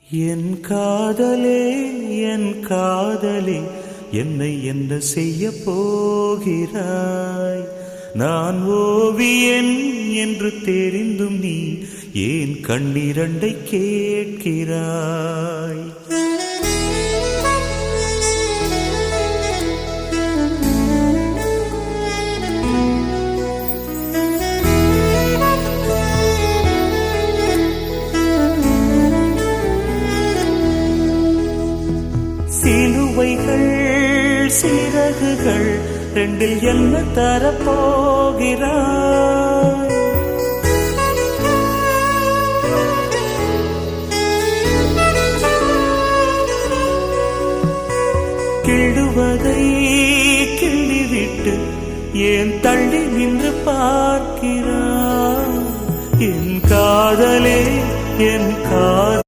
என் காதலே என் காதலே என்னை என்ன செய்ய போகிறாய்? நான் ஓவியன் என்று தெரிந்தும் நீ ஏன் கண்ணிரண்டை கேட்கிறாய்? சிலுவைகள் சிறகுகள் ரெண்டில் என்ன தரப்போகிறாய்? கிள்ளுவதை கிள்ளிவிட்டு ஏன் தள்ளி நின்று பார்க்கிறாய்? என் காதலே என் காதலே